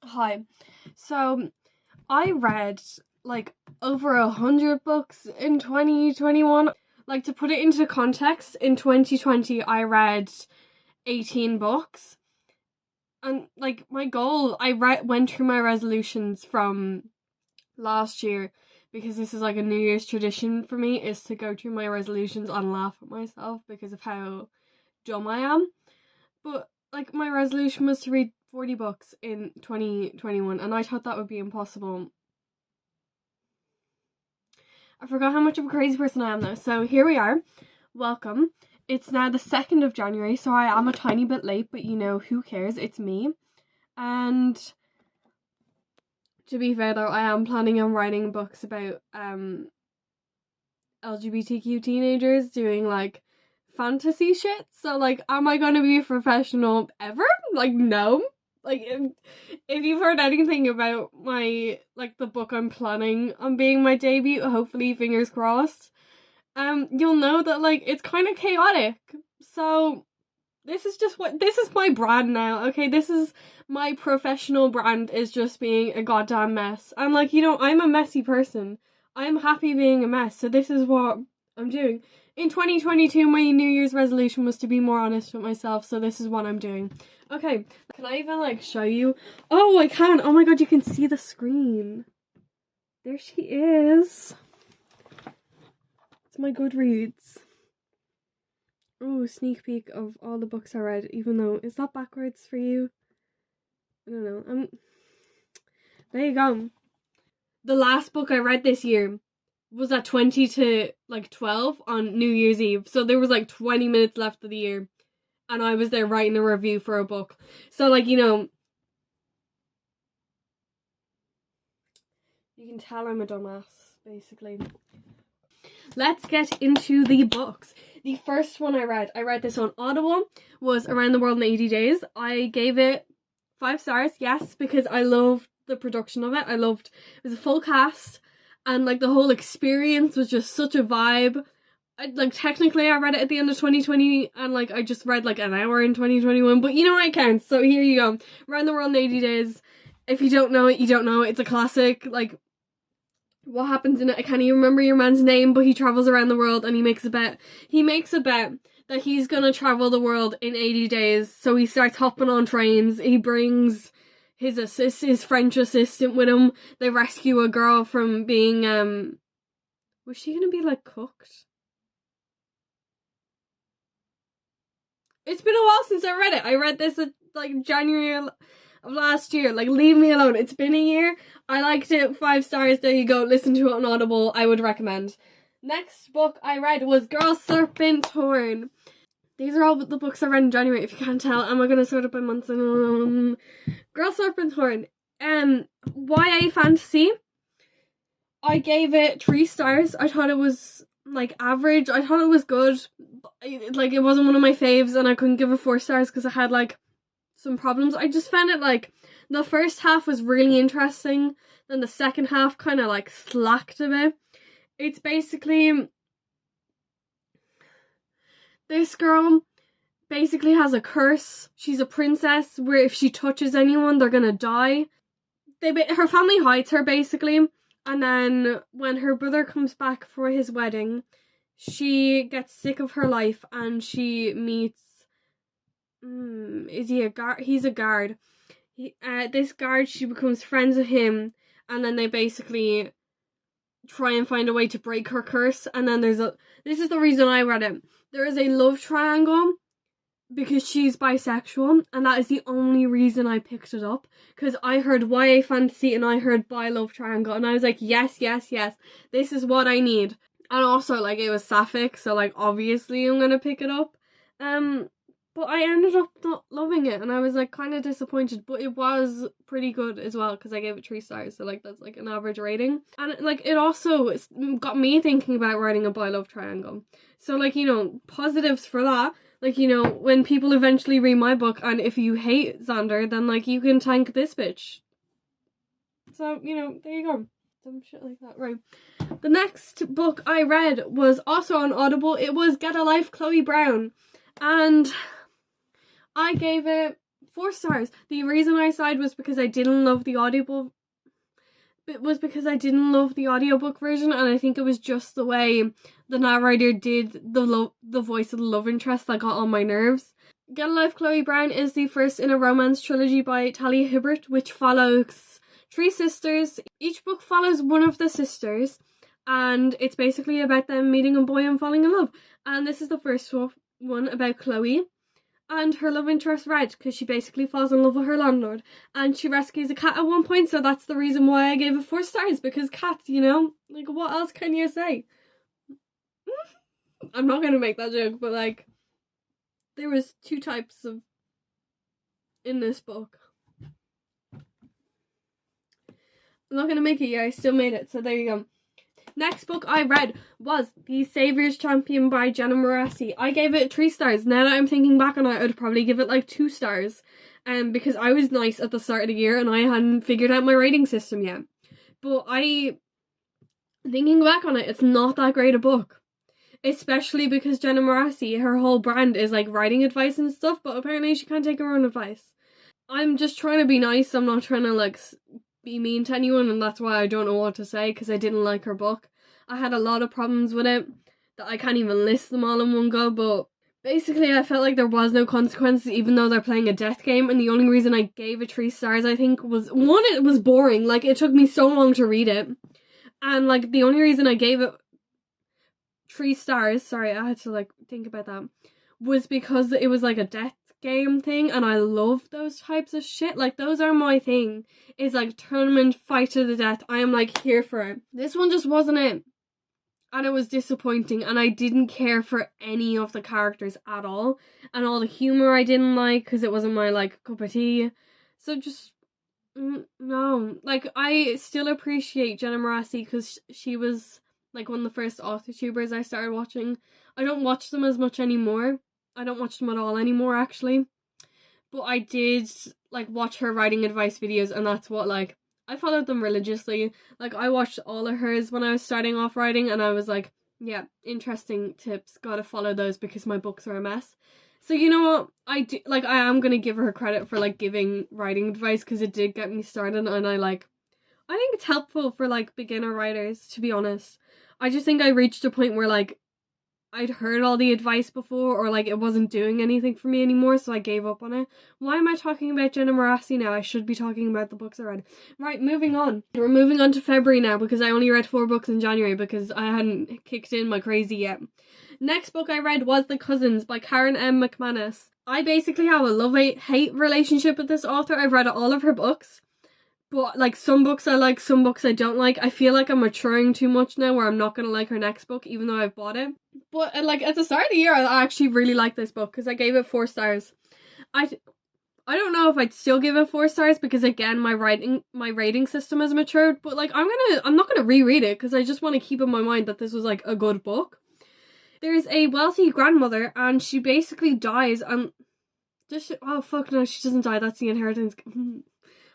Hi. So, I read like over 100 books in 2021. Like, to put it into context, in 2020 I read 18 books. And like my goal, went through my resolutions from last year, because this is like a New Year's tradition for me, is to go through my resolutions and laugh at myself because of how dumb I am. But like my resolution was to read 40 books in 2021, and I thought that would be impossible. I forgot how much of a crazy person I am though. So here we are. Welcome. It's now the 2nd of January, so I am a tiny bit late, but you know, who cares? It's me. And to be fair though, I am planning on writing books about LGBTQ teenagers doing like fantasy shit. So like, am I gonna be a professional ever? Like, no. Like, if you've heard anything about my, like, the book I'm planning on being my debut, hopefully, fingers crossed, you'll know that, like, it's kind of chaotic. So, this is my brand now, okay? This is my professional brand, is just being a goddamn mess. And, like, you know, I'm a messy person. I'm happy being a mess, so this is what I'm doing. In 2022, my New Year's resolution was to be more honest with myself, so this is what I'm doing. Okay, can I even, like, show you? Oh, I can! Oh my god, you can see the screen. There she is. It's my Goodreads. Oh, sneak peek of all the books I read, even though, is that backwards for you? I don't know. There you go. The last book I read this year was at 20 to, like, 12 on New Year's Eve. So there was, like, 20 minutes left of the year. And I was there writing a review for a book. So, like, you know, you can tell I'm a dumbass, basically. Let's get into the books. The first one I read this on Audible, was Around the World in 80 Days. I gave it 5 stars, yes, because I loved the production of it. It was a full cast, and, like, the whole experience was just such a vibe. Technically I read it at the end of 2020, and, like, I just read, like, an hour in 2021, but you know what, it counts, so here you go. Around the World in 80 Days. If you don't know it, you don't know it. It's a classic. Like, what happens in it, I can't even remember your man's name, but he travels around the world and he makes a bet that he's gonna travel the world in 80 days, so he starts hopping on trains. He brings his French assistant with him. They rescue a girl from being, was she gonna be, like, cooked? It's been a while since I read it. I read this at, like, January of last year. Like, leave me alone. It's been a year. I liked it. 5 stars. There you go. Listen to it on Audible. I would recommend. Next book I read was Girl Serpent Torn. These are all the books I read in January, if you can't tell. Am I going to sort it by months? Girl Serpent Torn. YA fantasy. I gave it 3 stars. I thought it was, like, average. I thought it was good. Like, it wasn't one of my faves, and I couldn't give it 4 stars because I had, like, some problems. I just found it, like, the first half was really interesting, then the second half kind of, like, slacked a bit. It's basically, this girl basically has a curse. She's a princess where if she touches anyone, they're gonna die. Her family hides her, basically, and then when her brother comes back for his wedding, she gets sick of her life and she meets, is he a guard? He's a guard. This guard, she becomes friends with him, and then they basically try and find a way to break her curse. And then this is the reason I read it. There is a love triangle because she's bisexual, and that is the only reason I picked it up, because I heard YA fantasy and I heard bi love triangle, and I was like, yes, this is what I need. And also, like, it was sapphic, so, like, obviously I'm gonna pick it up. But I ended up not loving it, and I was, like, kind of disappointed, but it was pretty good as well, because I gave it 3 stars, so, like, that's, like, an average rating. And, like, it also got me thinking about writing a bi love triangle. So, like, you know, positives for that. Like, you know, when people eventually read my book, and if you hate Xander, then, like, you can thank this bitch. So, you know, there you go. Some shit like that. Right. The next book I read was also on Audible. It was Get a Life, Chloe Brown. And I gave it 4 stars. The reason I sighed was because I didn't love the audiobook. It was because I didn't love the audiobook version, and I think it was just the way the narrator did the voice of the love interest that got on my nerves. Get a Life, Chloe Brown is the first in a romance trilogy by Talia Hibbert, which follows 3 sisters. Each book follows one of the sisters, and it's basically about them meeting a boy and falling in love. And this is the first one about Chloe and her love interest Red, because she basically falls in love with her landlord, and she rescues a cat at one point, so that's the reason why I gave it 4 stars, because cats, you know, like, what else can you say? I'm not gonna make that joke, but like, there was 2 types of in this book. I'm not gonna make it yet, I still made it, so there you go. Next book I read was The Saviour's Champion by Jenna Moresi. I gave it 3 stars. Now that I'm thinking back on it, I'd probably give it like 2 stars. Because I was nice at the start of the year and I hadn't figured out my rating system yet. But thinking back on it, it's not that great a book. Especially because Jenna Moresi, her whole brand is like writing advice and stuff, but apparently she can't take her own advice. I'm just trying to be nice, I'm not trying to like be mean to anyone, and that's why I don't know what to say, because I didn't like her book. I had a lot of problems with it that I can't even list them all in one go, but basically I felt like there was no consequences even though they're playing a death game, and the only reason I gave it 3 stars I think was, 1, it was boring, like it took me so long to read it, and like the only reason I gave it 3 stars, sorry I had to like think about that, was because it was like a death game thing, and I love those types of shit. Like, those are my thing. It's like tournament fight to the death. I am like here for it. This one just wasn't it, and it was disappointing, and I didn't care for any of the characters at all, and all the humor I didn't like because it wasn't my like cup of tea. So just no, like I still appreciate Jenna Moresi because she was like one of the first author tubers I started watching. I don't watch them as much anymore. I don't watch them at all anymore, actually. But I did, like, watch her writing advice videos, and that's what, like, I followed them religiously. Like, I watched all of hers when I was starting off writing, and I was like, yeah, interesting tips, gotta follow those because my books are a mess. So, you know what? I am gonna give her credit for, like, giving writing advice, because it did get me started, and I think it's helpful for, like, beginner writers, to be honest. I just think I reached a point where, like, I'd heard all the advice before, or like it wasn't doing anything for me anymore, so I gave up on it. Why am I talking about Jenna Moresi now? I should be talking about the books I read. Right, moving on. We're moving on to February now, because I only read 4 books in January because I hadn't kicked in my crazy yet. Next book I read was The Cousins by Karen M. Mcmanus. I basically have a love-hate relationship with this author. I've read all of her books. But, like, some books I like, some books I don't like. I feel like I'm maturing too much now where I'm not going to like her next book, even though I've bought it. But, like, at the start of the year, I actually really liked this book because I gave it 4 stars. I don't know if I'd still give it 4 stars because, again, my rating system has matured. But, like, I'm not going to reread it because I just want to keep in my mind that this was, like, a good book. There's a wealthy grandmother and she basically dies and... oh, fuck no, she doesn't die. That's the inheritance...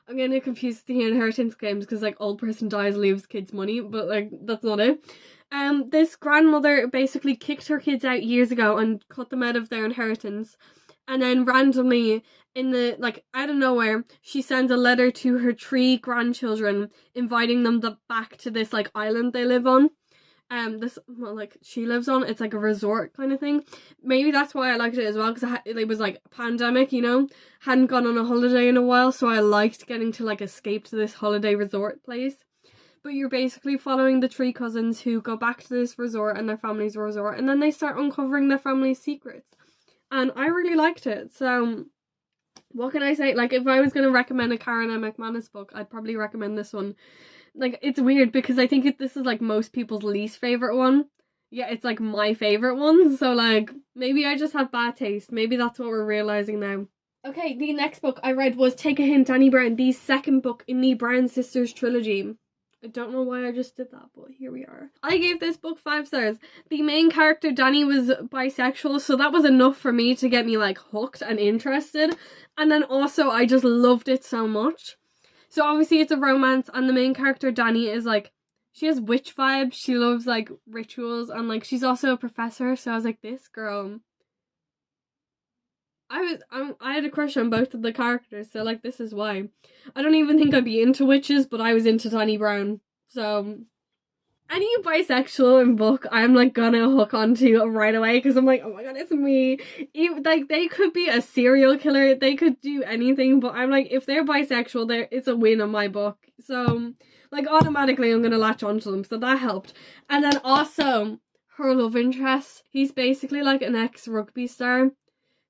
I'm getting confused with the inheritance claims because, like, old person dies, leaves kids money, but, like, that's not it. This grandmother basically kicked her kids out years ago and cut them out of their inheritance. And then randomly, out of nowhere, she sends a letter to her 3 grandchildren, inviting them back to this, like, island they live on. She lives on, it's like a resort kind of thing. Maybe that's why I liked it as well, because it was like a pandemic, you know, hadn't gone on a holiday in a while, so I liked getting to like escape to this holiday resort place. But you're basically following the 3 cousins who go back to this resort and their family's resort, and then they start uncovering their family's secrets. And I really liked it, so what can I say? Like, if I was going to recommend a Karen M. Mcmanus book, I'd probably recommend this one. Like, it's weird because I think this is like most people's least favourite one. Yeah, it's like my favourite one. So like, maybe I just have bad taste. Maybe that's what we're realising now. Okay, the next book I read was Take a Hint, Dani Brown, the 2nd book in the Brown Sisters trilogy. I don't know why I just did that, but here we are. I gave this book 5 stars. The main character, Dani, was bisexual, so that was enough for me to get me like hooked and interested. And then also I just loved it so much. So obviously it's a romance, and the main character, Dani, is like, she has witch vibes, she loves like rituals, and like she's also a professor, so I was like, this girl I had a crush on both of the characters, so like this is why. I don't even think I'd be into witches, but I was into Tiny Brown. So any bisexual in book, I'm like gonna hook onto right away because I'm like, oh my god, it's me. Even, like they could be a serial killer, they could do anything, but I'm like, if they're bisexual, it's a win on my book. So like automatically, I'm gonna latch onto them. So that helped, and then also her love interest. He's basically like an ex-rugby star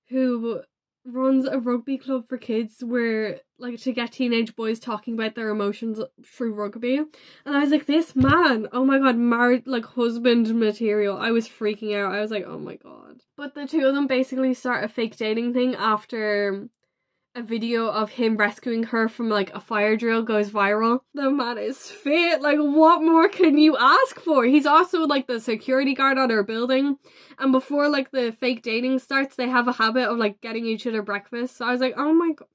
who runs a rugby club for kids where like to get teenage boys talking about their emotions through rugby. And I was like, this man, oh my god, married like husband material. I was freaking out. I was like, oh my god. But the two of them basically start a fake dating thing after a video of him rescuing her from like a fire drill goes viral. The man is fit. Like, what more can you ask for? He's also like the security guard on her building, and before like the fake dating starts, they have a habit of like getting each other breakfast. So I was like, oh my god,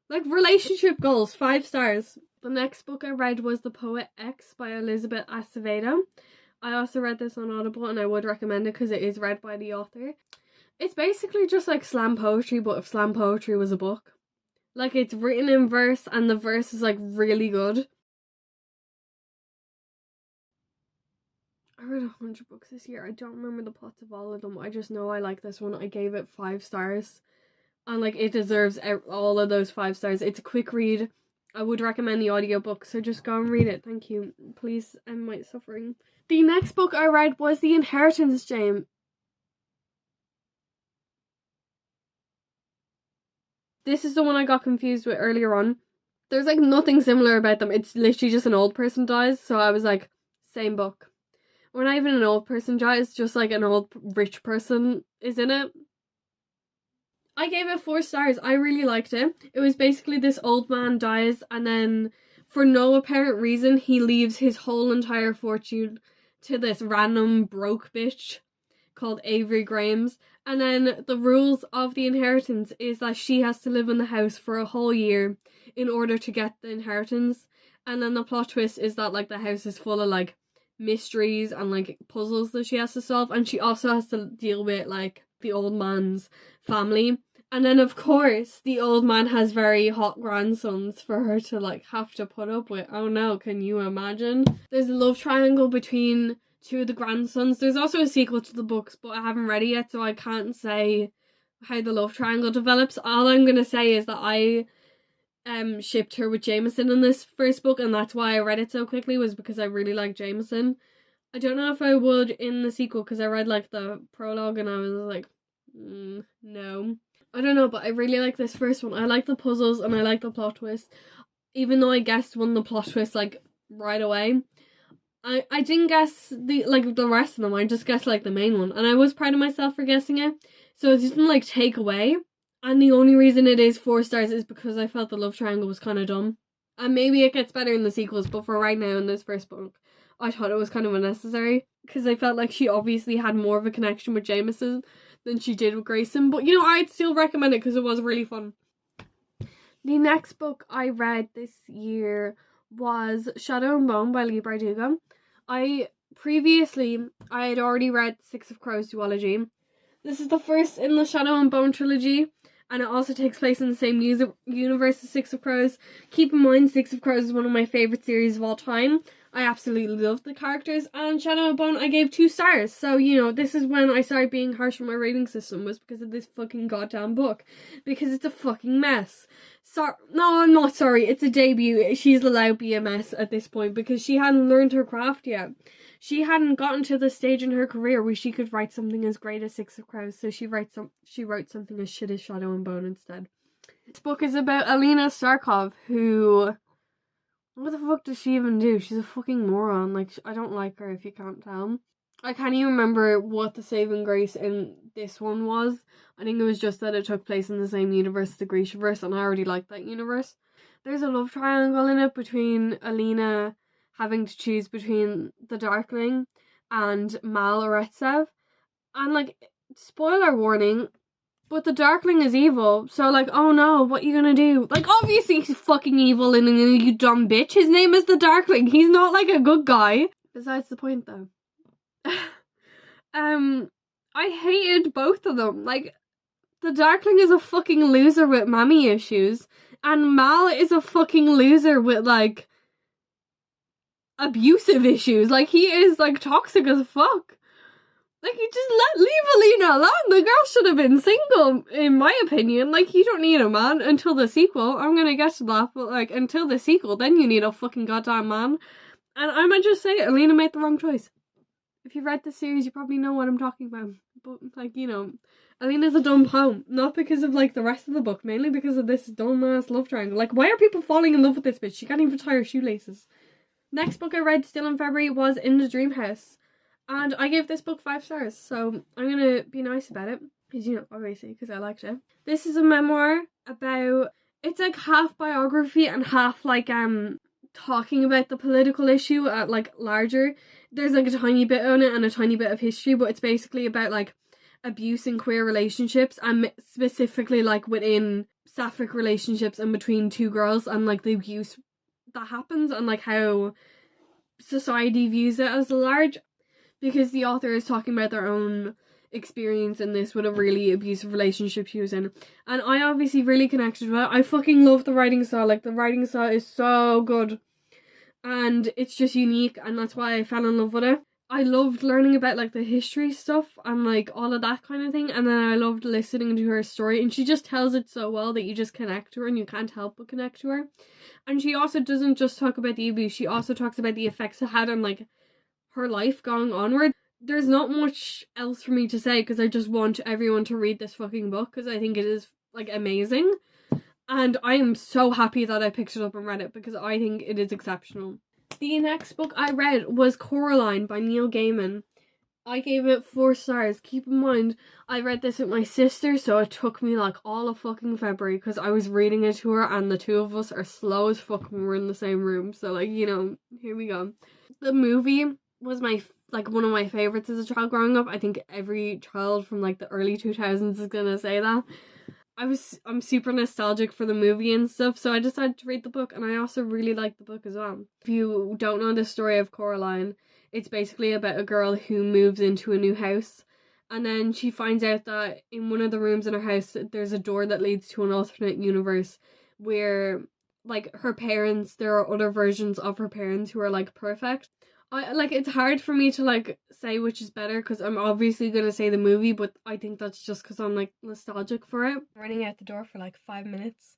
like relationship goals, 5 stars. The next book I read was The Poet X by Elizabeth Acevedo. I also read this on Audible, and I would recommend it because it is read by the author. It's basically just like slam poetry, but if slam poetry was a book. Like, it's written in verse, and the verse is like really good. I read 100 books this year. I don't remember the plots of all of them. I just know I like this one. I gave it 5 stars. And like, it deserves all of those 5 stars. It's a quick read. I would recommend the audiobook, so just go and read it. Thank you. Please end my suffering. The next book I read was The Inheritance, James. This is the one I got confused with earlier on. There's like nothing similar about them. It's literally just an old person dies. So I was like, same book. Or not even an old person dies, just like an old rich person is in it. I gave it 4 stars. I really liked it. It was basically this old man dies, and then for no apparent reason he leaves his whole entire fortune to this random broke bitch called Avery Graham's. And then the rules of the inheritance is that she has to live in the house for a whole year in order to get the inheritance. And then the plot twist is that like the house is full of like mysteries and like puzzles that she has to solve, and she also has to deal with like the old man's family. And then of course the old man has very hot grandsons for her to like have to put up with. Oh no, can you imagine? There's a love triangle between 2 of the grandsons. There's also a sequel to the books, but I haven't read it yet, so I can't say how the love triangle develops. All I'm gonna say is that I shipped her with Jameson in this first book, and that's why I read it so quickly, was because I really like Jameson. I don't know if I would in the sequel because I read like the prologue and I was like, no. I don't know, but I really like this first one. I like the puzzles and I like the plot twist. Even though I guessed one of the plot twists like right away, I didn't guess the rest of them. I just guessed like the main one, and I was proud of myself for guessing it. So it didn't like take away. And the only reason it is 4 stars is because I felt the love triangle was kind of dumb. And maybe it gets better in the sequels, but for right now in this first book, I thought it was kind of unnecessary because I felt like she obviously had more of a connection with Jameson than she did with Grayson. But you know, I'd still recommend it because it was really fun. The next book I read this year was Shadow and Bone by Leigh Bardugo. I had already read Six of Crows duology. This is the first in the Shadow and Bone trilogy, and it also takes place in the same universe as Six of Crows. Keep in mind, Six of Crows is one of my favourite series of all time. I absolutely love the characters, and Shadow and Bone I gave 2 stars. So, you know, this is when I started being harsh with my rating system, was because of this fucking goddamn book. Because it's a fucking mess. No, I'm not sorry. It's a debut. She's allowed to be a mess at this point because she hadn't learned her craft yet. She hadn't gotten to the stage in her career where she could write something as great as Six of Crows, so she wrote something as shit as Shadow and Bone instead. This book is about Alina Starkov, who... what the fuck does she even do? She's a fucking moron. Like, I don't like her, if you can't tell. I can't even remember what the saving grace in this one was. I think it was just that it took place in the same universe as the Grishaverse, and I already liked that universe. There's a love triangle in it between Alina having to choose between the Darkling and Mal Oretsev. And, like, spoiler warning, but the Darkling is evil, so like, oh no, what are you gonna do? Like, obviously he's fucking evil and you dumb bitch. His name is the Darkling. He's not like a good guy. Besides the point though. I hated both of them. Like, The Darkling is a fucking loser with mammy issues, and Mal is a fucking loser with, like, abusive issues. Like, he is, like, toxic as fuck. Like, you just leave Alina alone. The girl should have been single, in my opinion. Like, you don't need a man until the sequel. I'm gonna get to that, but, like, until the sequel, then you need a fucking goddamn man. And I might just say it, Alina made the wrong choice. If you've read the series, you probably know what I'm talking about. But, like, you know, Alina's a dumb hoe. Not because of, like, the rest of the book, mainly because of this dumb-ass love triangle. Like, why are people falling in love with this bitch? She can't even tie her shoelaces. Next book I read still in February was In the Dream House. And I gave this book 5 stars, so I'm gonna be nice about it. Because, you know, obviously, because I liked it. This is a memoir about, it's like half biography and half like, talking about the political issue at, like, larger. There's, like, a tiny bit on it and a tiny bit of history, but it's basically about, like, abuse in queer relationships, and specifically, like, within sapphic relationships and between two girls, and, like, the abuse that happens, and, like, how society views it as large. Because the author is talking about their own experience in this with a really abusive relationship she was in. And I obviously really connected with it. I fucking love the writing style. Like, the writing style is so good. And it's just unique, and that's why I fell in love with it. I loved learning about, like, the history stuff and, like, all of that kind of thing. And then I loved listening to her story. And she just tells it so well that you just connect to her and you can't help but connect to her. And she also doesn't just talk about the abuse. She also talks about the effects it had on, like, her life going onward. There's not much else for me to say because I just want everyone to read this fucking book because I think it is, like, amazing. And I am so happy that I picked it up and read it because I think it is exceptional. The next book I read was Coraline by Neil Gaiman. I gave it 4 stars. Keep in mind, I read this with my sister, so it took me, like, all of fucking February because I was reading it to her and the two of us are slow as fuck when we're in the same room. So, like, you know, here we go. The movie was one of my favourites as a child growing up. I think every child from, like, the early 2000s is gonna say that. I'm super nostalgic for the movie and stuff, so I decided to read the book, and I also really liked the book as well. If you don't know the story of Coraline, it's basically about a girl who moves into a new house, and then she finds out that in one of the rooms in her house there's a door that leads to an alternate universe where, like, her parents, there are other versions of her parents who are, like, perfect. It's hard for me to, like, say which is better because I'm obviously going to say the movie, but I think that's just because I'm, like, nostalgic for it. I'm running out the door for, like, 5 minutes.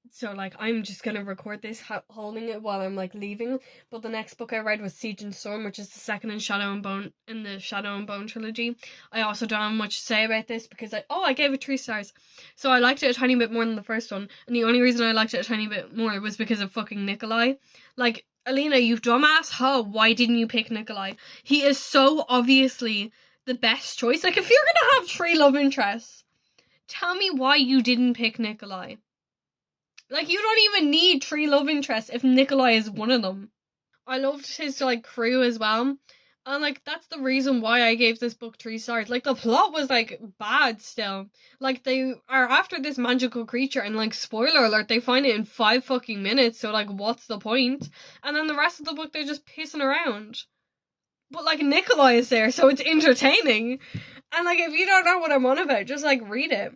So, like, I'm just going to record this holding it while I'm, like, leaving. But the next book I read was Siege and Storm, which is the second in the Shadow and Bone trilogy. I also don't have much to say about this because I gave it 3 stars. So I liked it a tiny bit more than the first one. And the only reason I liked it a tiny bit more was because of fucking Nikolai. Like, Alina, you dumbass hoe, why didn't you pick Nikolai? He is so obviously the best choice. Like, if you're gonna have 3 love interests, tell me why you didn't pick Nikolai. Like, you don't even need 3 love interests if Nikolai is one of them. I loved his, like, crew as well. And, like, that's the reason why I gave this book 3 stars. Like, the plot was, like, bad still. Like, they are after this magical creature and, like, spoiler alert, they find it in 5 fucking minutes. So, like, what's the point? And then the rest of the book, they're just pissing around. But, like, Nikolai is there, so it's entertaining. And, like, if you don't know what I'm on about, just, like, read it.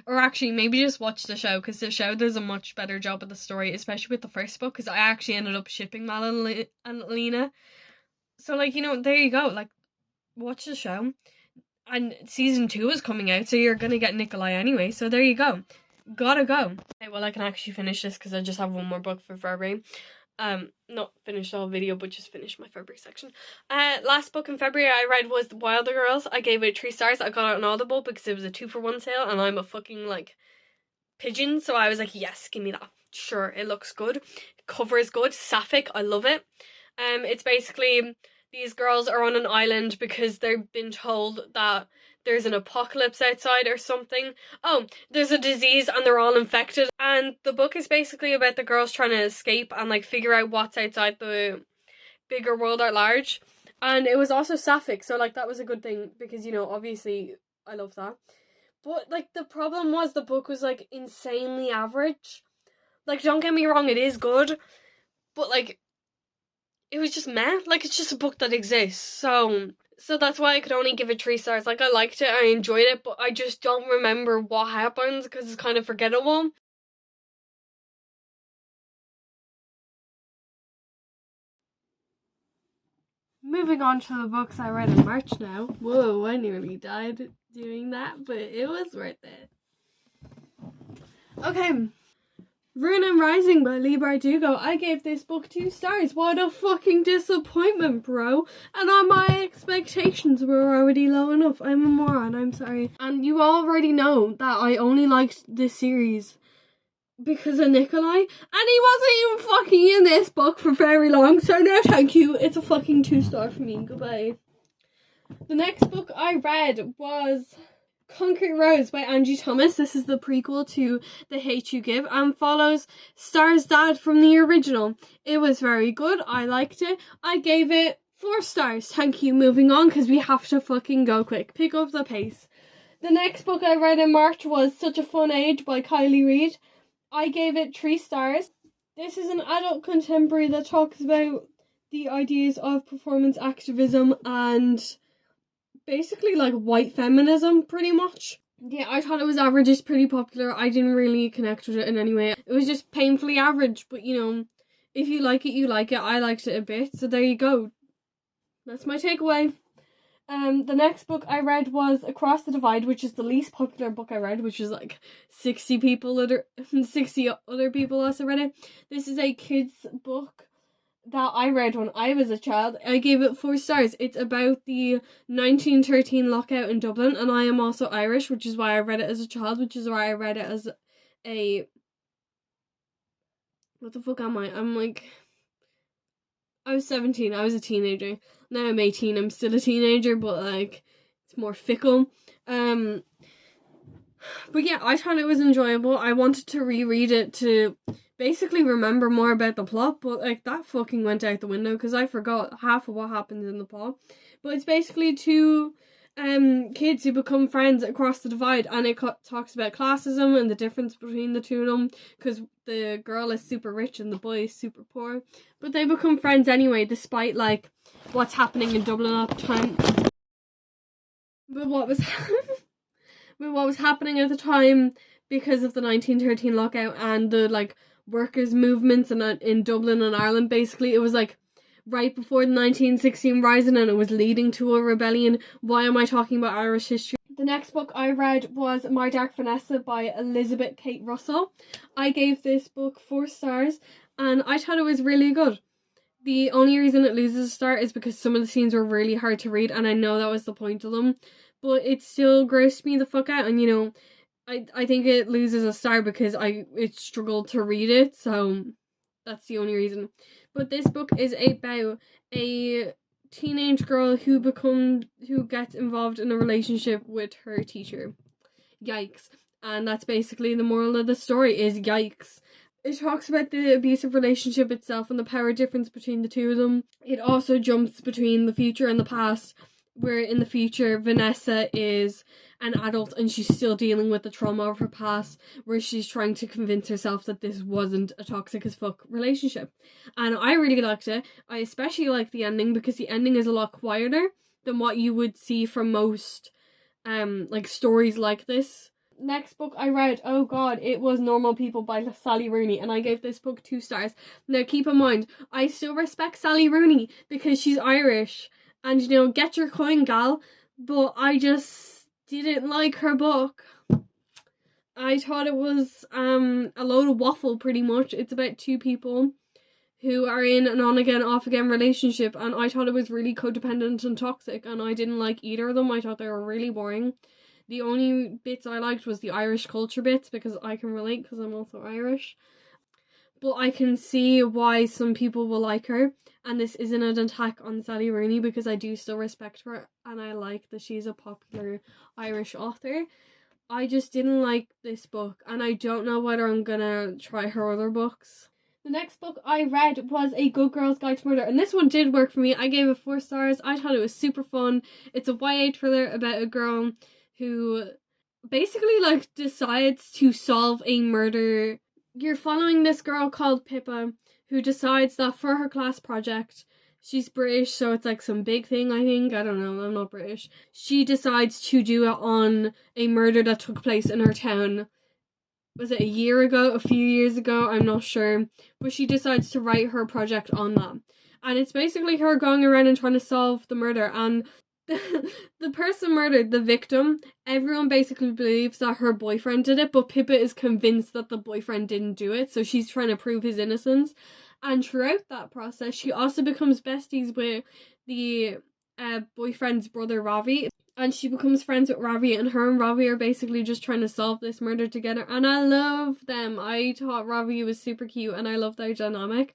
Or actually, maybe just watch the show, because the show does a much better job of the story, especially with the first book, because I actually ended up shipping Mal and Alina. So, like, you know, there you go. Like, watch the show. And season 2 is coming out, so you're gonna get Nikolai anyway. So there you go. Gotta go. Okay, well, I can actually finish this because I just have one more book for February. Not finish the whole video, but just finish my February section. Last book in February I read was The Wilder Girls. I gave it 3 stars. I got it on Audible because it was a 2-for-1 sale, and I'm a fucking, like, pigeon, so I was like, yes, give me that. Sure, it looks good. Cover is good. Sapphic, I love it. It's basically these girls are on an island because they've been told that there's an apocalypse outside or something. Oh, there's a disease and they're all infected. And the book is basically about the girls trying to escape and, like, figure out what's outside the bigger world at large. And it was also sapphic, so, like, that was a good thing because, you know, obviously I love that. But, like, the problem was the book was, like, insanely average. Like, don't get me wrong, it is good, but, like, it was just meh. Like, it's just a book that exists. So So that's why I could only give it 3 stars. Like, I liked it, I enjoyed it, but I just don't remember what happens because it's kind of forgettable. Moving on to the books I read in March now. Whoa, I nearly died doing that, but it was worth it. Okay. Rune Rising by Leigh Bardugo. I gave this book 2 stars. What a fucking disappointment, bro. And all my expectations were already low enough. I'm a moron, I'm sorry. And you already know that I only liked this series because of Nikolai. And he wasn't even fucking in this book for very long. So no thank you. It's a fucking 2-star for me. Goodbye. The next book I read was Concrete Rose by Angie Thomas. This is the prequel to The Hate You Give and follows Star's dad from the original. It was very good. I liked it. I gave it 4 stars. Thank you. Moving on because we have to fucking go quick. Pick up the pace. The next book I read in March was Such a Fun Age by Kylie Reid. I gave it 3 stars. This is an adult contemporary that talks about the ideas of performance activism and basically like white feminism, pretty much. Yeah, I thought it was average. It's pretty popular. I didn't really connect with it in any way. It was just painfully average, but you know, if you like it, you like it. I liked it a bit, so there you go. That's my takeaway. The next book I read was Across the Divide, which is the least popular book I read, which is like 60 other people also read it. This is a kids book that I read when I was a child. I gave it 4 stars. It's about the 1913 lockout in Dublin, and I am also Irish, which is why I read it as a child, which is why I read it as a... What the fuck am I? I was 17, I was a teenager. Now I'm 18, I'm still a teenager, but like, it's more fickle. But yeah, I thought it was enjoyable. I wanted to reread it to basically remember more about the plot, but like that fucking went out the window because I forgot half of what happens in the plot. But it's basically 2 kids who become friends across the divide, and it talks about classism and the difference between the 2 of them, because the girl is super rich and the boy is super poor, but they become friends anyway despite like what's happening in Dublin at the time. But what was happening at the time because of the 1913 lockout and the like workers' movements in Dublin and Ireland. Basically, it was like right before the 1916 Rising, and it was leading to a rebellion. Why am I talking about Irish history? The next book I read was My Dark Vanessa by Elizabeth Kate Russell. I gave this book 4 stars, and I thought it was really good. The only reason it loses a star is because some of the scenes were really hard to read, and I know that was the point of them, but it still grossed me the fuck out, and you know, I think it loses a star because it struggled to read it, so that's the only reason. But this book is about a teenage girl who gets involved in a relationship with her teacher. Yikes. And that's basically the moral of the story, is yikes. It talks about the abusive relationship itself and the power difference between the 2 of them. It also jumps between the future and the past, where in the future Vanessa is an adult and she's still dealing with the trauma of her past, where she's trying to convince herself that this wasn't a toxic as fuck relationship. And I really liked it. I especially liked the ending because the ending is a lot quieter than what you would see from most like stories like this. Next book I read, oh god, it was Normal People by Sally Rooney, and I gave this book 2 stars. Now keep in mind, I still respect Sally Rooney because she's Irish, and you know, get your coin, gal, but I just didn't like her book. I thought it was a load of waffle, pretty much. It's about 2 people who are in an on-again, off-again relationship, and I thought it was really codependent and toxic, and I didn't like either of them. I thought they were really boring. The only bits I liked was the Irish culture bits, because I can relate, because I'm also Irish. But I can see why some people will like her, and this isn't an attack on Sally Rooney, because I do still respect her, and I like that she's a popular Irish author. I just didn't like this book, and I don't know whether I'm gonna try her other books. The next book I read was A Good Girl's Guide to Murder, and this one did work for me. I gave it 4 stars. I thought it was super fun. It's a YA thriller about a girl who basically like decides to solve a murder. You're following this girl called Pippa who decides that for her class project She's British, so it's like some big thing, I think. I don't know, I'm not British. She decides to do it on a murder that took place in her town. Was it a year ago? A few years ago? I'm not sure. But she decides to write her project on that. And it's basically her going around and trying to solve the murder. And the person murdered, the victim, everyone basically believes that her boyfriend did it, but Pippa is convinced that the boyfriend didn't do it, so she's trying to prove his innocence. And throughout that process, she also becomes besties with the boyfriend's brother, Ravi. And she becomes friends with Ravi, and her and Ravi are basically just trying to solve this murder together. And I love them. I thought Ravi was super cute, and I loved their dynamic.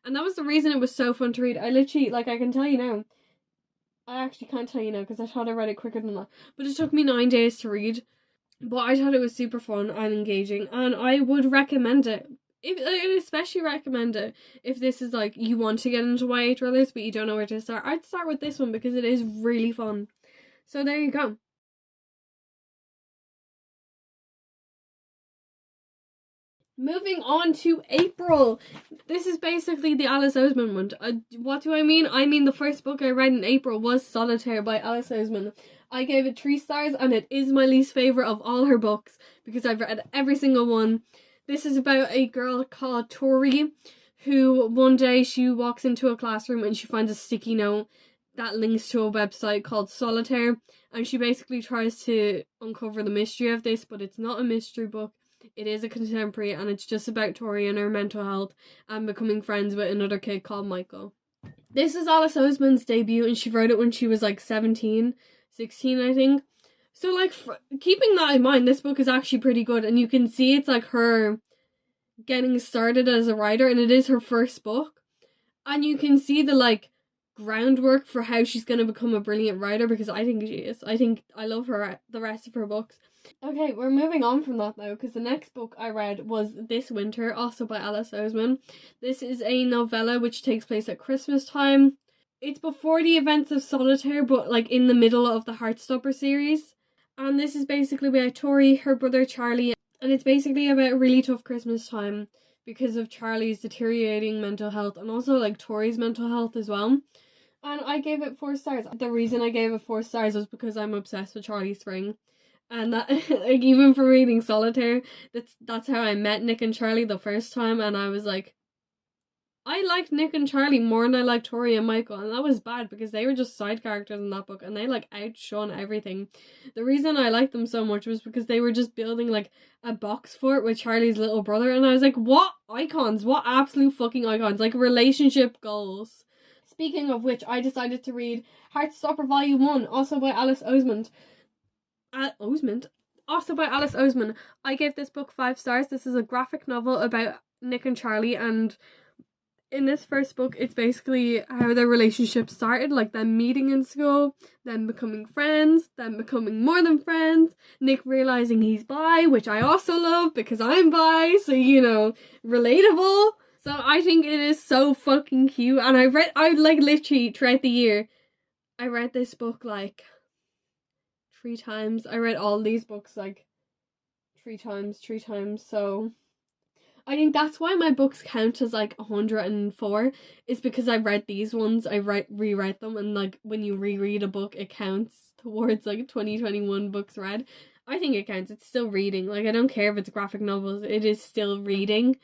And that was the reason it was so fun to read. I literally, like, I can tell you now. I actually can't tell you now because I thought I read it quicker than that. But it took me 9 days to read. But I thought it was super fun and engaging. And I would recommend it. I'd especially recommend it if this is like you want to get into YA thrillers but you don't know where to start. I'd start with this one because it is really fun. So there you go. Moving on to April. This is basically the Alice Oseman one. What do I mean? I mean the first book I read in April was Solitaire by Alice Oseman. I gave it 3 stars and it is my least favourite of all her books because I've read every single one. This is about a girl called Tori who one day she walks into a classroom and she finds a sticky note that links to a website called Solitaire, and she basically tries to uncover the mystery of this, but it's not a mystery book. It is a contemporary and it's just about Tori and her mental health and becoming friends with another kid called Michael. This is Alice Oseman's debut and she wrote it when she was like 16 I think. So like keeping that in mind, this book is actually pretty good and you can see it's like her getting started as a writer and it is her first book. And you can see the like groundwork for how she's going to become a brilliant writer because I think she is. I love her, the rest of her books. Okay, we're moving on from that now because the next book I read was This Winter, also by Alice Oseman. This is a novella which takes place at Christmas time. It's before the events of Solitaire, but like in the middle of the Heartstopper series. And this is basically about Tori, her brother Charlie, and it's basically about a really tough Christmas time because of Charlie's deteriorating mental health and also like Tori's mental health as well. And I gave it 4 stars. The reason I gave it 4 stars was because I'm obsessed with Charlie Spring. And that, like, even for reading Solitaire, that's how I met Nick and Charlie the first time, and I was like, I liked Nick and Charlie more than I liked Tori and Michael, and that was bad because they were just side characters in that book, and they like outshone everything. The reason I liked them so much was because they were just building like a box fort with Charlie's little brother, and I was like, what icons, what absolute fucking icons, like relationship goals. Speaking of which, I decided to read Heartstopper Volume 1, also by Alice Oseman. Also by Alice Oseman. I gave this book 5 stars. This is a graphic novel about Nick and Charlie, and in this first book it's basically how their relationship started, like them meeting in school, them becoming friends, them becoming more than friends, Nick realising he's bi, which I also love because I'm bi, so you know, relatable. So I think it is so fucking cute, and I like literally throughout the year I read this book like 3 times. I read all these books like 3 times, so I think that's why my books count as like 104, is because I read these ones, I rewrite them, and like when you reread a book it counts towards like 2021 books read. I think it counts, it's still reading. Like I don't care if it's graphic novels, it is still reading.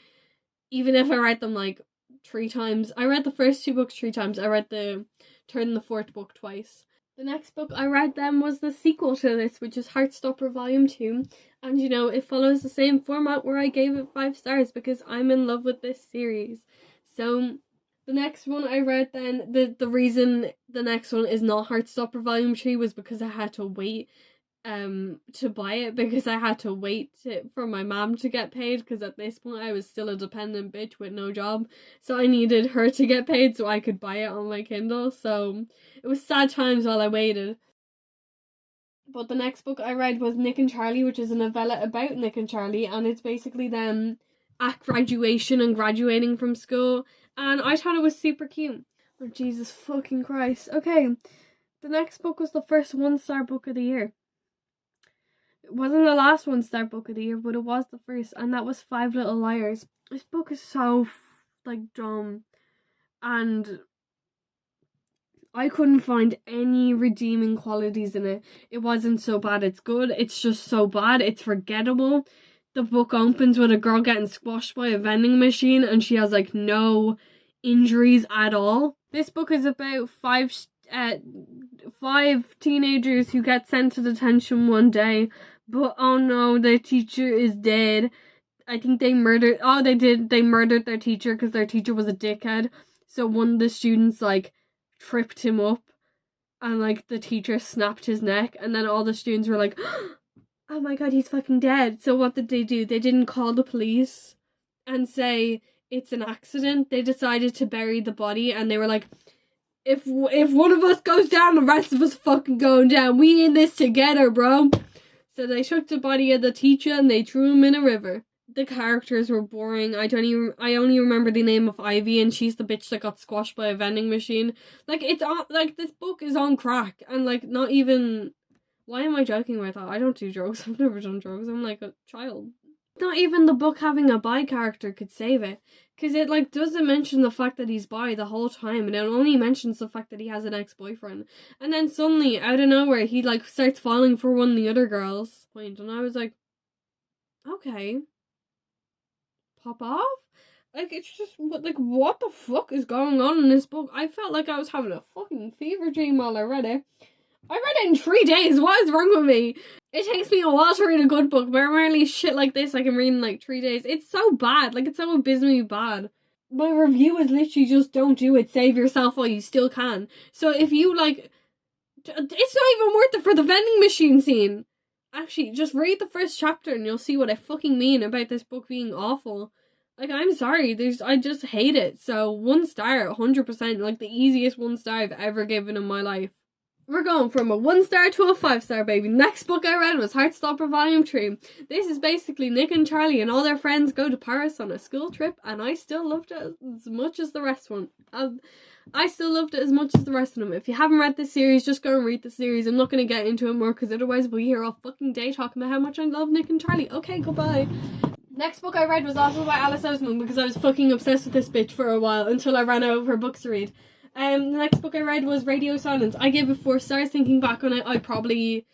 Even if I read them like 3 times. I read the first 2 books 3 times. I read the third and the 4th book twice. The next book I read then was the sequel to this, which is Heartstopper Volume 2. And you know, it follows the same format where I gave it 5 stars because I'm in love with this series. So the next one I read then, the reason the next one is not Heartstopper Volume 3 was because I had to wait to buy it, because I had to wait for my mom to get paid, because at this point I was still a dependent bitch with no job, so I needed her to get paid so I could buy it on my Kindle. So it was sad times while I waited. But the next book I read was Nick and Charlie, which is a novella about Nick and Charlie, and it's basically them at graduation and graduating from school, and I thought it was super cute. Oh Jesus fucking Christ. Okay, the next book was the first 1-star book of the year. It wasn't the last 1-star book of the year, but it was the first, and that was 5 Little Liars. This book is so, like, dumb, and I couldn't find any redeeming qualities in it. It wasn't so bad it's good, it's just so bad it's forgettable. The book opens with a girl getting squashed by a vending machine and she has like no injuries at all. This book is about five teenagers who get sent to detention one day, but oh no, their teacher is dead. I think they murdered their teacher because their teacher was a dickhead. So one of the students like tripped him up and like the teacher snapped his neck, and then all the students were like, oh my god, he's fucking dead. So what did they do? They didn't call the police and say it's an accident. They decided to bury the body, and they were like, if one of us goes down, the rest of us fucking going down. We in this together, bro. So they took the body of the teacher and they threw him in a river. The characters were boring. I only remember the name of Ivy, and she's the bitch that got squashed by a vending machine. Like, it's on, like, this book is on crack, and like, not even, why am I joking about that? I don't do drugs. I've never done drugs. I'm like a child. Not even the book having a bi character could save it, because it like doesn't mention the fact that he's bi the whole time, and it only mentions the fact that he has an ex-boyfriend, and then suddenly out of nowhere he like starts falling for one of the other girls. And I was like, okay, pop off. Like, it's just what the fuck is going on in this book? I felt like I was having a fucking fever dream while I read it. I read it in 3 days. What is wrong with me? It takes me a while to read a good book, but apparently shit like this I can read in like 3 days. It's so bad. Like, it's so abysmally bad. My review is literally just, don't do it. Save yourself while you still can. So if you like, it's not even worth it for the vending machine scene. Actually, just read the first chapter and you'll see what I fucking mean about this book being awful. Like, I'm sorry, I just hate it. So 1 star, 100%, like the easiest 1 star I've ever given in my life. We're going from a 1 star to a 5 star, baby. Next book I read was Heartstopper Volume 3. This is basically Nick and Charlie and all their friends go to Paris on a school trip, and I still loved it as much as the rest of them. I still loved it as much as the rest of them. If you haven't read this series, just go and read the series. I'm not going to get into it more because otherwise we'll be here all fucking day talking about how much I love Nick and Charlie. Okay, goodbye. Next book I read was also by Alice Oseman because I was fucking obsessed with this bitch for a while until I ran out of her books to read. The next book I read was Radio Silence. I gave it 4 stars. Thinking back on it, I probably,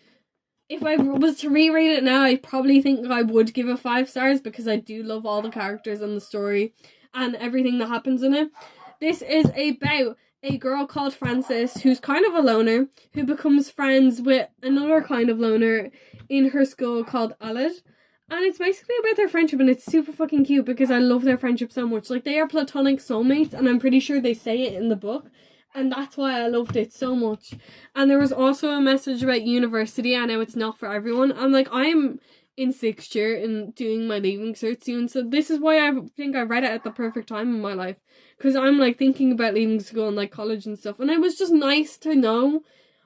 if I was to reread it now, I probably think I would give it 5 stars because I do love all the characters and the story and everything that happens in it. This is about a girl called Frances who's kind of a loner who becomes friends with another kind of loner in her school called Alid. And it's basically about their friendship, and it's super fucking cute because I love their friendship so much. Like, they are platonic soulmates, and I'm pretty sure they say it in the book, and that's why I loved it so much. And there was also a message about university. I know it's not for everyone. I'm like, I'm in 6th year and doing my leaving cert soon, so this is why I think I read it at the perfect time in my life, because I'm like thinking about leaving school and like college and stuff, and it was just nice to know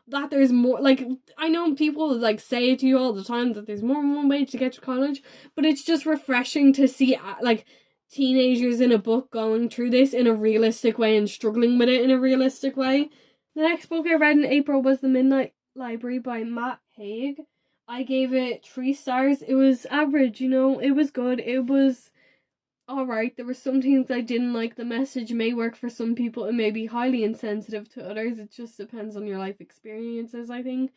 that there's more. Like, I know people like say it to you all the time that there's more than one way to get to college, but it's just refreshing to see like teenagers in a book going through this in a realistic way and struggling with it in a realistic way. The next book I read in April was The Midnight Library by Matt Haig. I gave it 3 stars. It was average, you know, it was good, it was alright. There were some things I didn't like. The message may work for some people and may be highly insensitive to others. It just depends on your life experiences, I think.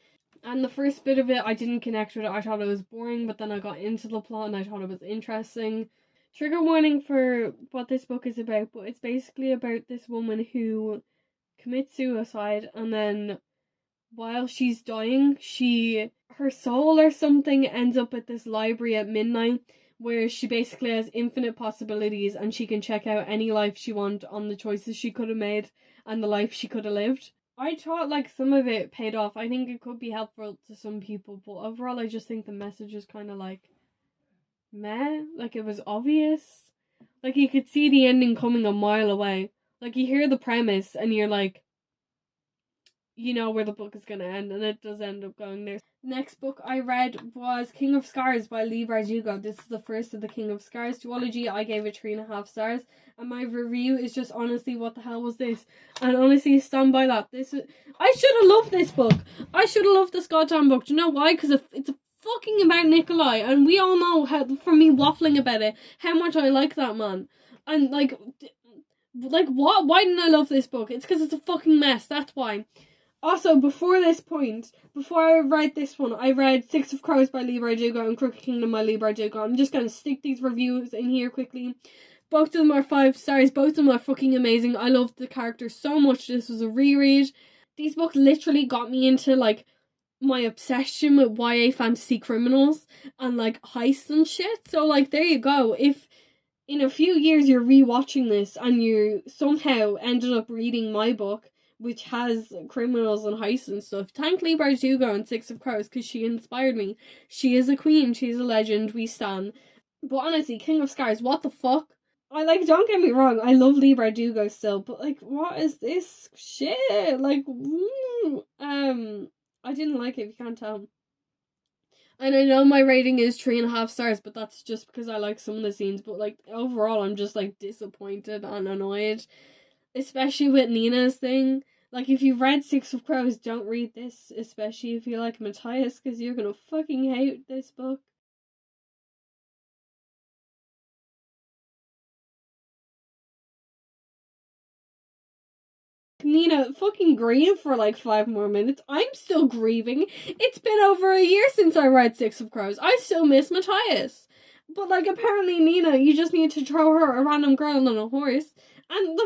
And the first bit of it, I didn't connect with it. I thought it was boring, but then I got into the plot and I thought it was interesting. Trigger warning for what this book is about, but it's basically about this woman who commits suicide, and then while she's dying, her soul or something ends up at this library at midnight, where she basically has infinite possibilities and she can check out any life she wants on the choices she could have made and the life she could have lived. I thought like some of it paid off. I think it could be helpful to some people, but overall I just think the message is kind of like meh. Like, it was obvious. Like, you could see the ending coming a mile away. Like, you hear the premise and you're like, you know where the book is going to end, and it does end up going there. Next book I read was King of Scars by Leigh Bardugo. This is the first of the King of Scars duology. I gave it 3.5 stars, and my review is just honestly, what the hell was this? And honestly, stand by that. I should have loved this book. I should have loved this goddamn book. Do you know why? Because it's fucking about Nikolai, and we all know how, from me waffling about it, how much I like that man. And like, Like, what? Why didn't I love this book? It's because it's a fucking mess, that's why. Also, before this point, before I read this one, I read Six of Crows by Leigh Bardugo and Crooked Kingdom by Leigh Bardugo. I'm just going to stick these reviews in here quickly. Both of them are 5 stars. Both of them are fucking amazing. I loved the characters so much. This was a reread. These books literally got me into, like, my obsession with YA fantasy criminals and, like, heists and shit. So, like, there you go. If in a few years you're rewatching this and you somehow ended up reading my book, which has criminals and heists and stuff, thank Leigh Bardugo and Six of Crows, because she inspired me. She is a queen, she's a legend, we stan. But honestly, King of Scars, what the fuck? Don't get me wrong, I love Leigh Bardugo still, but, like, what is this shit? Like, I didn't like it, if you can't tell. And I know my rating is 3.5 stars, but that's just because I like some of the scenes, but, like, overall I'm just, like, disappointed and annoyed. Especially with Nina's thing. Like, if you've read Six of Crows, don't read this. Especially if you like Matthias, because you're gonna fucking hate this book. Nina, fucking grieve for like 5 more minutes. I'm still grieving. It's been over a year since I read Six of Crows. I still miss Matthias. But, like, apparently Nina, you just need to throw her a random girl on a horse. And,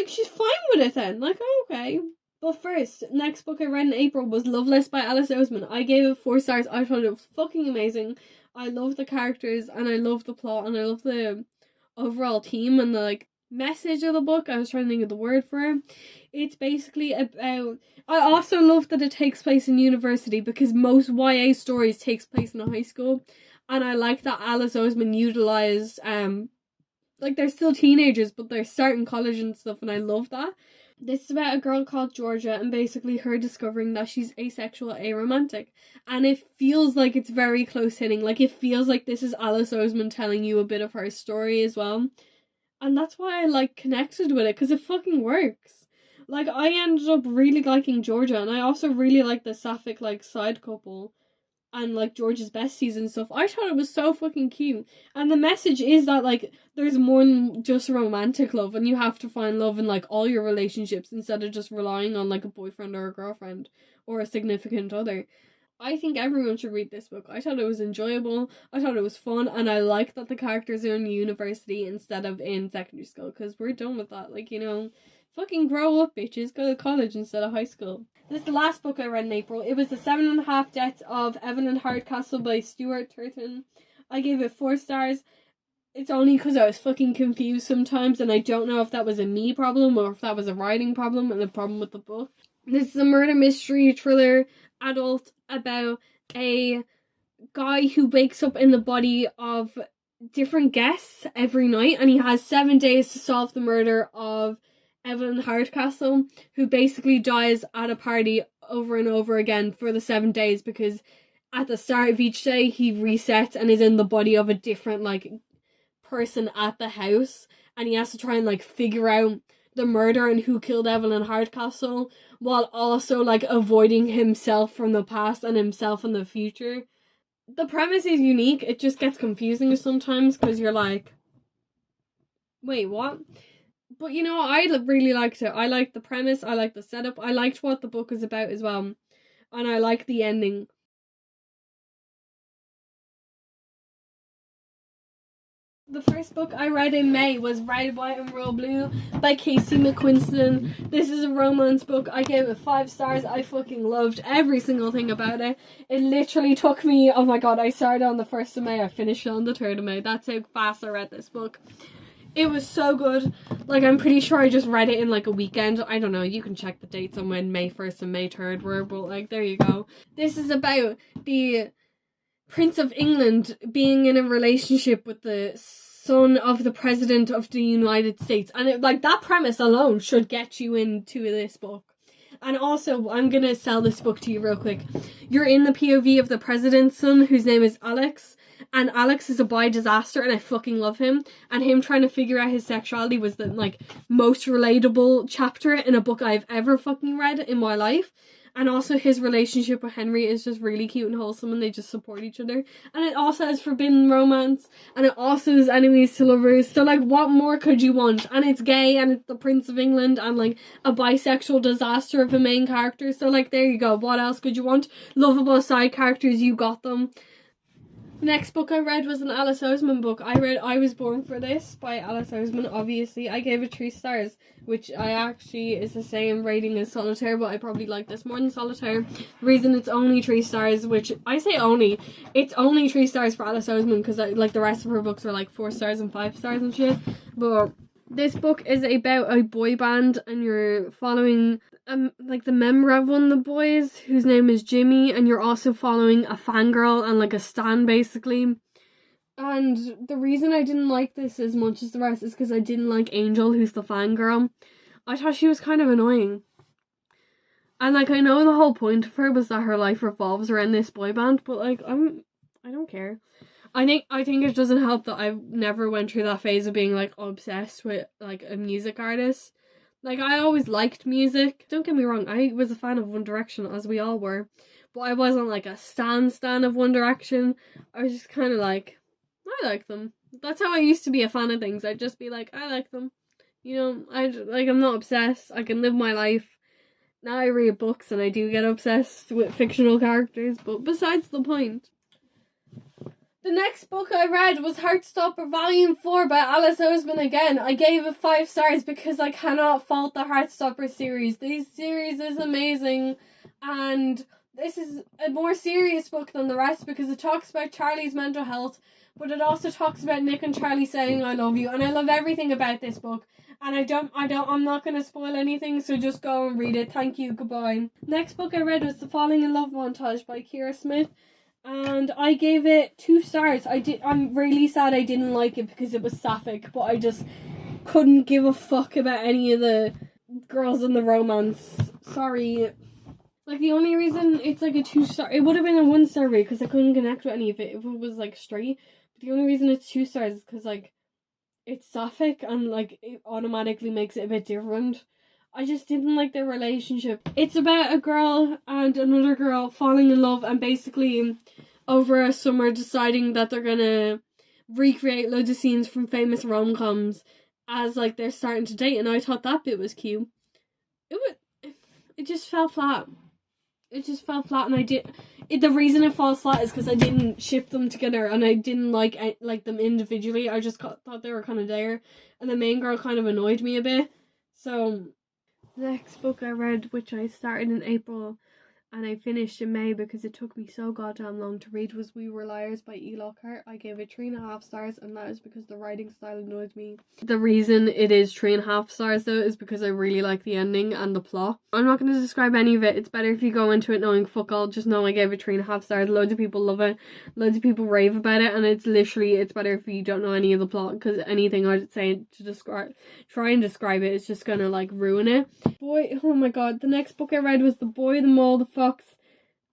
she's fine with it then. Like, okay. But first, next book I read in April was Loveless by Alice Oseman. I gave it 4 stars. I thought it was fucking amazing. I love the characters, and I love the plot, and I love the overall theme and the, like, message of the book. I was trying to think of the word for it. It's basically about... I also love that it takes place in university, because most YA stories takes place in a high school. And I like that Alice Oseman utilised... like, they're still teenagers, but they're starting college and stuff, and I love that. This is about a girl called Georgia, and basically her discovering that she's asexual, aromantic. And it feels like it's very close-hitting. Like, it feels like this is Alice Oseman telling you a bit of her story as well. And that's why I, like, connected with it, because it fucking works. Like, I ended up really liking Georgia, and I also really like the sapphic, like, side couple. And, like, George's besties and stuff. I thought it was so fucking cute. And the message is that, like, there's more than just romantic love, and you have to find love in, like, all your relationships instead of just relying on, like, a boyfriend or a girlfriend or a significant other. I think everyone should read this book. I thought it was enjoyable, I thought it was fun, and I like that the characters are in university instead of in secondary school, because we're done with that. Like, you know, fucking grow up, bitches. Go to college instead of high school. This is the last book I read in April. It was The 7.5 Deaths of Evelyn Hardcastle by Stuart Turton. I gave it 4 stars. It's only because I was fucking confused sometimes, and I don't know if that was a me problem or if that was a writing problem and a problem with the book. This is a murder mystery thriller adult about a guy who wakes up in the body of different guests every night, and he has 7 days to solve the murder of Evelyn Hardcastle, who basically dies at a party over and over again for the 7 days, because at the start of each day he resets and is in the body of a different, like, person at the house, and he has to try and, like, figure out the murder and who killed Evelyn Hardcastle, while also, like, avoiding himself from the past and himself in the future. The premise is unique. It just gets confusing sometimes, because you're like, wait, what? But, you know, I really liked it. I liked the premise, I liked the setup, I liked what the book is about as well, and I liked the ending. The first book I read in May was Red, White and Royal Blue by Casey Mcquinston. This is a romance book. I gave it 5 stars. I fucking loved every single thing about it. It literally took me, oh my god, I started on the 1st of May, I finished on the 3rd of May. That's how fast I read this book. It was so good. Like, I'm pretty sure I just read it in, like, a weekend. I don't know, you can check the dates on when May 1st and May 3rd were, but, like, there you go. This is about the Prince of England being in a relationship with the son of the President of the United States. And, it, like, that premise alone should get you into this book. And also, I'm going to sell this book to you real quick. You're in the POV of the President's son, whose name is Alex. And Alex is a bi disaster, and I fucking love him. And him trying to figure out his sexuality was the, like, most relatable chapter in a book I've ever fucking read in my life. And also his relationship with Henry is just really cute and wholesome, and they just support each other. And it also has forbidden romance, and it also is enemies to lovers. So like, what more could you want? And it's gay, and it's the Prince of England, and like a bisexual disaster of a main character. So like, there you go. What else could you want? Lovable side characters, you got them. The next book I read was an Alice Oseman book. I read I Was Born for This by Alice Oseman, obviously. I gave it 3 stars, which I actually is the same rating as Solitaire, but I probably like this more than Solitaire. The reason it's only 3 stars, which I say only, it's only 3 stars for Alice Oseman, because like the rest of her books are like 4 stars and 5 stars and shit. But this book is about a boy band, and you're following like the member of one of the boys whose name is Jimmy, and you're also following a fangirl and like a stan basically. And the reason I didn't like this as much as the rest is because I didn't like Angel, who's the fangirl. I thought she was kind of annoying. And like, I know the whole point of her was that her life revolves around this boy band, but like, I don't care. I think it doesn't help that I've never went through that phase of being like obsessed with like a music artist. Like, I always liked music. Don't get me wrong, I was a fan of One Direction, as we all were. But I wasn't like a stan of One Direction. I was just kind of like, I like them. That's how I used to be a fan of things. I'd just be like, I like them. You know, I'm not obsessed. I can live my life. Now I read books and I do get obsessed with fictional characters, but besides the point. The next book I read was Heartstopper Volume 4 by Alice Oseman again. I gave it 5 stars because I cannot fault the Heartstopper series. This series is amazing, and this is a more serious book than the rest because it talks about Charlie's mental health, but it also talks about Nick and Charlie saying I love you, and I love everything about this book. And I'm not going to spoil anything, so just go and read it. Thank you, goodbye. Next book I read was The Falling in Love Montage by Keira Smith. And I gave it 2 stars. I'm really sad I didn't like it because it was sapphic, but I just couldn't give a fuck about any of the girls in the romance. Sorry. Like, the only reason it's like a 2 star, it would have been a 1 star rate because I couldn't connect with any of it if it was like straight. But the only reason it's 2 stars is because like it's sapphic and like it automatically makes it a bit different. I just didn't like their relationship. It's about a girl and another girl falling in love and basically over a summer deciding that they're gonna recreate loads of scenes from famous rom-coms as like they're starting to date, and I thought that bit was cute. It just fell flat. It just fell flat, and the reason it falls flat is because I didn't ship them together and I didn't like them individually. I just thought they were kind of there, and the main girl kind of annoyed me a bit. So the next book I read, which I started in April and I finished in May because it took me so goddamn long to read, was We Were Liars by Lockhart. I gave it 3.5 stars, and that is because the writing style annoyed me. The reason it is 3.5 stars though is because I really like the ending and the plot. I'm not going to describe any of it. It's better if you go into it knowing fuck all. Just know I gave it 3.5 stars. Loads of people love it. Loads of people rave about it, and it's better if you don't know any of the plot, because anything I'd say to try and describe it is just gonna like ruin it. Boy, oh my god, the next book I read was The Boy, the Mole, the Fox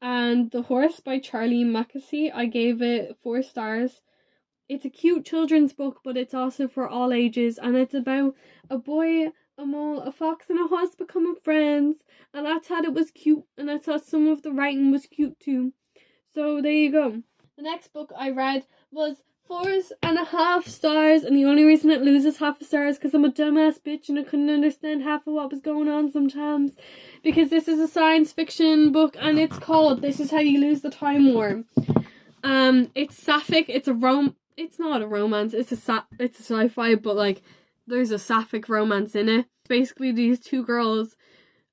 and the Horse by Charlie Mcquinston. I gave it 4 stars. It's a cute children's book, but it's also for all ages, and it's about a boy, a mole, a fox and a horse becoming friends, and I thought it was cute, and I thought some of the writing was cute too. So there you go. The next book I read was 4.5 stars, and the only reason it loses half a star is because I'm a dumbass bitch and I couldn't understand half of what was going on sometimes, because this is a science fiction book and it's called This Is How You Lose the Time War. It's sapphic. It's not a romance. It's a sci-fi, but like there's a sapphic romance in it. Basically, these 2 girls,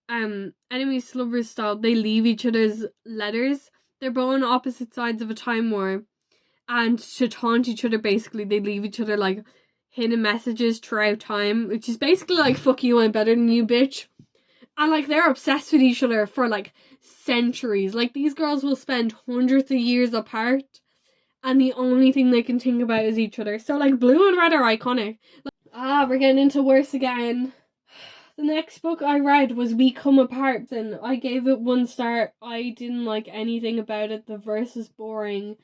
enemies to lovers style, they leave each other's letters. They're both on opposite sides of a time war. And to taunt each other, basically, they leave each other, like, hidden messages throughout time, which is basically like, fuck you, I'm better than you, bitch. And, like, they're obsessed with each other for, like, centuries. Like, these girls will spend hundreds of years apart, and the only thing they can think about is each other. So, like, blue and red are iconic. We're getting into worse again. The next book I read was We Come Apart, and I gave it 1 star. I didn't like anything about it. The verse is boring.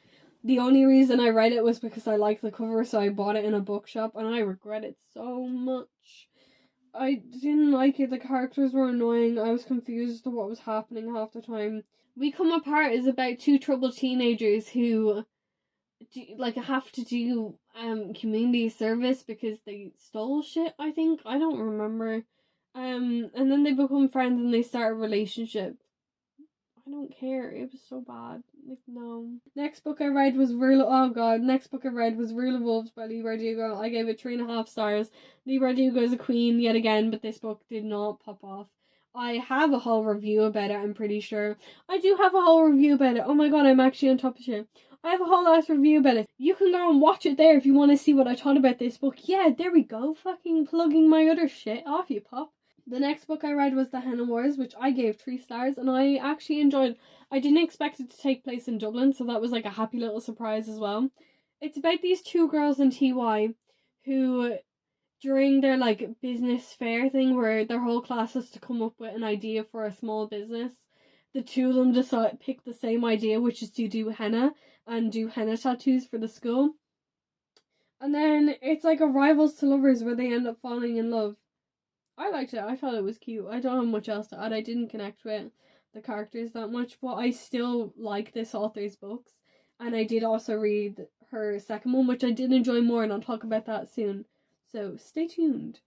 The only reason I read it was because I liked the cover, so I bought it in a bookshop, and I regret it so much. I didn't like it. The characters were annoying. I was confused as to what was happening half the time. We Come Apart is about two troubled teenagers who have to do community service because they stole shit, I think. I don't remember. And then they become friends and they start a relationship. I don't care. It was so bad. Like, no. Next book I read was Rule of Wolves by Leigh Bardugo. I gave it 3.5 stars. Leigh Bardugo is a queen yet again, but this book did not pop off. I have a whole review about it, I'm pretty sure. I do have a whole review about it. Oh my god, I'm actually on top of shit. I have a whole ass review about it. You can go and watch it there if you want to see what I thought about this book. Yeah, there we go. Fucking plugging my other shit. Off you pop. The next book I read was The Henna Wars, which I gave 3 stars, and I actually enjoyed. I didn't expect it to take place in Dublin, so that was like a happy little surprise as well. It's about these 2 girls in TY who, during their like business fair thing where their whole class has to come up with an idea for a small business, the 2 of them pick the same idea, which is to do henna and do henna tattoos for the school. And then it's like a rivals to lovers where they end up falling in love. I liked it. I thought it was cute. I don't have much else to add. I didn't connect with the characters that much, but I still like this author's books. And I did also read her second one, which I did enjoy more, and I'll talk about that soon. So stay tuned.